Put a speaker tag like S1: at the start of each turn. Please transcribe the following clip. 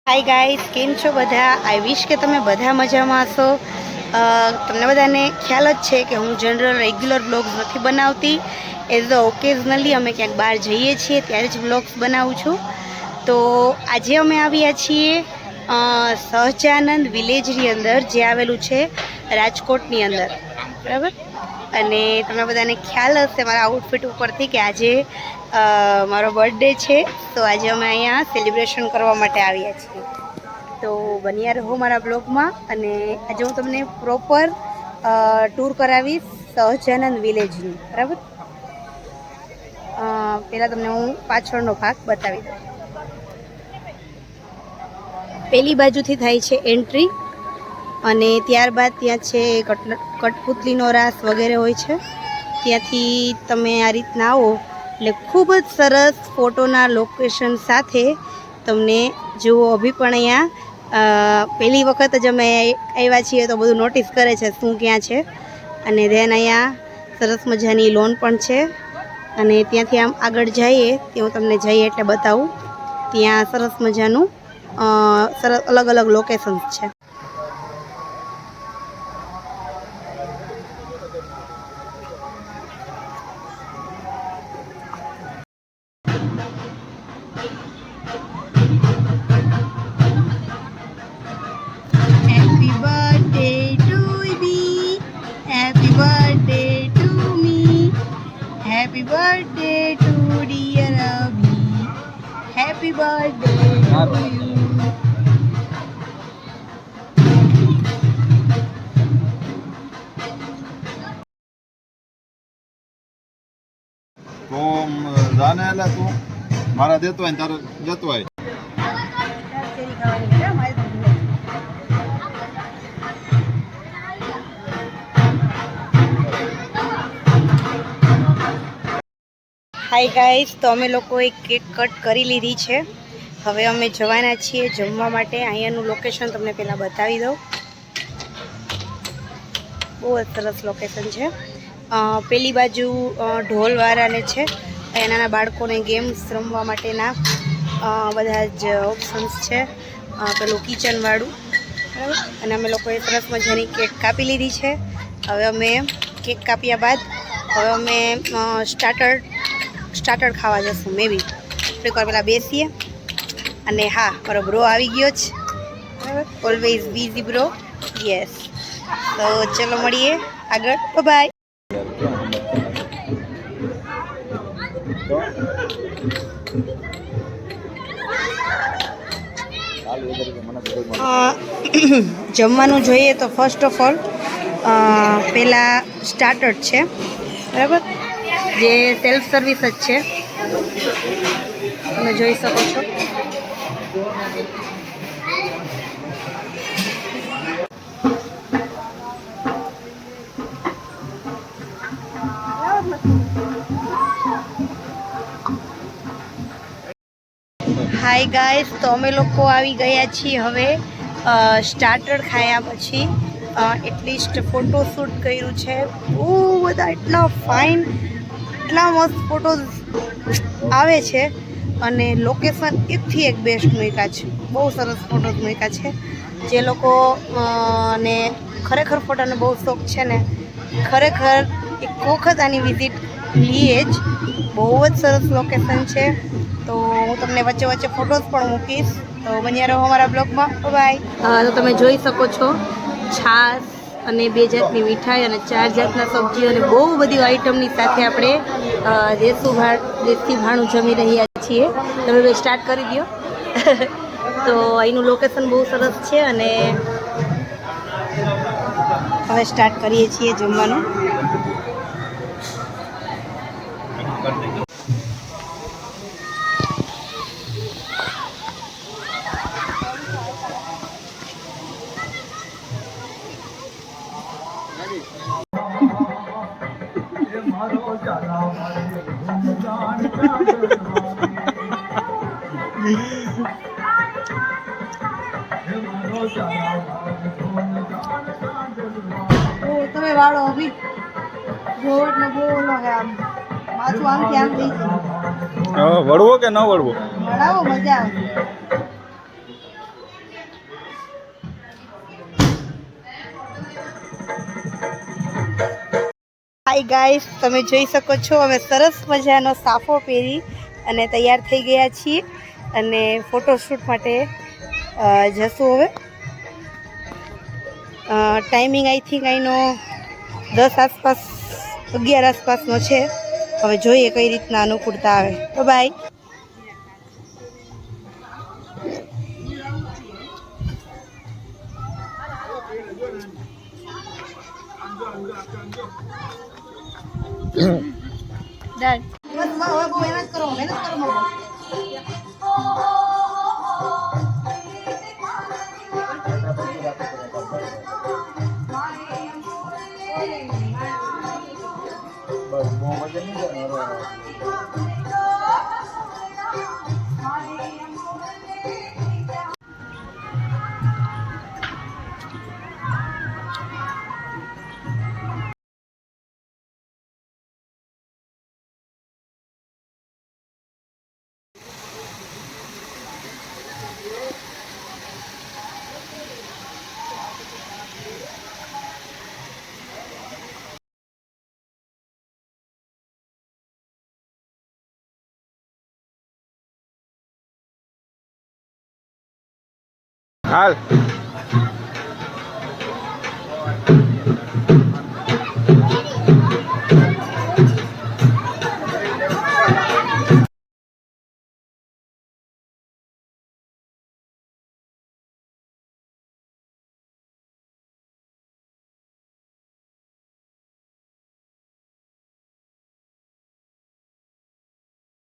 S1: Hi guys, કેમ છો બધા? આઈ વિશ કે તમે બધા મજામાં હશો. તમને બધાને ખ્યાલ જ છે કે હું જનરલ રેગ્યુલર બ્લોગ્સ નથી બનાવતી. એઝ અ ઓકેઝનલી અમે ક્યાંક બહાર જઈએ છીએ ત્યારે જ બ્લોગ્સ બનાવું છું. તો આજે અમે આવ્યા છીએ સહજાનંદ વિલેજની અંદર, જે આવેલું છે રાજકોટની અંદર, બરાબર. અને તમને બધાને ખ્યાલ હશે મારા આઉટફિટ ઉપરથી કે આજે મારો બર્થડે છે. તો આજે અમે અહીંયા સેલિબ્રેશન કરવા માટે આવ્યા છીએ. તો બન્યા રહો મારા બ્લોગમાં. અને આજે હું તમને પ્રોપર ટૂર કરાવીશ સહજાનંદ વિલેજની, બરાબર. પહેલાં તમને હું પાછળનો ભાગ બતાવી દઉં. પેલી બાજુથી થાય છે એન્ટ્રી, અને ત્યારબાદ ત્યાં છે કઠપુતલીનો રાસ વગેરે હોય છે. ત્યાંથી તમે આ રીતના આવો એટલે ખૂબ જ સરસ ફોટોના લોકેશન સાથે તમને જુઓ. અભી પણ અહીંયા પહેલી વખત જ અમે આવ્યા છીએ તો બધું નોટિસ કરે છે શું ક્યાં છે. અને ધેન અહીંયા સરસ મજાની લોન પણ છે. અને ત્યાંથી આમ આગળ જઈએ તે હું તમને જઈએ એટલે બતાવું. ત્યાં સરસ મજાનું સરસ અલગ અલગ લોકેશન્સ છે. Happy birthday to me. Happy birthday to me. Happy birthday to dear Abhi. Happy birthday to you.
S2: તો જાને એટલે તું મારા દેતો હોય ને તારે જતો હોય.
S1: હાય ગાઈસ, તો અમે લોકોએ કેક કટ કરી લીધી છે. હવે અમે જવાના છીએ જમવા માટે. અહીંયાનું લોકેશન તમને પહેલાં બતાવી દઉં. બહુ જ સરસ લોકેશન છે. પેલી બાજુ ઢોલવાળાને છે, નાના બાળકોને ગેમ્સ રમવા માટેના બધા જ ઓપ્શન્સ છે. પેલું કિચનવાળું, બરાબર. અને અમે લોકોએ સરસ મજાની કેક કાપી લીધી છે. હવે અમે કેક કાપ્યા બાદ હવે અમે સ્ટાર્ટર ખાવા જશું. મે બી થોડીક વાર પહેલાં બેસીએ. અને હા, મારો બ્રો આવી ગયો છે, બરાબર. Always busy bro, yes. તો ચલો મળીએ આગળ. બાય. જમવાનું જોઈએ તો ફર્સ્ટ ઓફ ઓલ પહેલાં સ્ટાર્ટર છે, બરાબર, જે સેલ્ફ સર્વિસ જ છે, તમે જોઈ શકો છો. હાય ગાઈસ, તો અમે લોકો આવી ગયા છીએ હવે સ્ટાર્ટર ખાયા પછી. એટલીસ્ટ ફોટોશૂટ કર્યું છે. બહુ બધા એટલા ફાઇન, એટલા મસ્ત ફોટોઝ આવે છે. અને લોકેશન એકથી એક બેસ્ટ મૂક્યા છે. બહુ સરસ ફોટોઝ મૂક્યા છે. જે લોકો ને ખરેખર ફોટાનો બહુ શોખ છે ને, ખરેખર એક વખત આની વિઝિટ લીએ જ. બહુ જ સરસ લોકેશન છે. તો હું તમને વચ્ચે વચ્ચે ફોટોઝ પણ મૂકીશ. તો બન્યા રહો અમારા બ્લોગમાં. બાય. તો તમે જોઈ શકો છો છાશ અને 2 જાતની મીઠાઈ અને 4 જાતના સબ્જી અને બહુ બધી આઈટમની સાથે આપણે દેશી ભાણું જમી રહ્યા છીએ. તમે બે સ્ટાર્ટ કરી દો. તો અહીંનું લોકેશન બહુ સરસ છે. અને હવે સ્ટાર્ટ કરીએ છીએ જમવાનું. તમે વાળો અભી ગોળ ને બોલો આમ માથું આમથી આમ થઈ જાય.
S2: વળવો કે ન વળવો?
S1: વળાવો, મજા આવે. હાય ગાઈસ, તમે જોઈ શકો છો અમે સરસ મજાનો સાફો પહેરી અને તૈયાર થઈ ગયા છીએ અને ફોટોશૂટ માટે જશું હવે. ટાઈમિંગ આઈ થિંક અહીંનો 10 આસપાસ 11 આસપાસનો છે. હવે જોઈએ કઈ રીતના અનુકૂળતા આવે. તો બાય. ડન. બસ હવે બહુ મહેનત કરો બહુ.
S2: બસ બહુ વજન નહીં કરવાનું. હાલ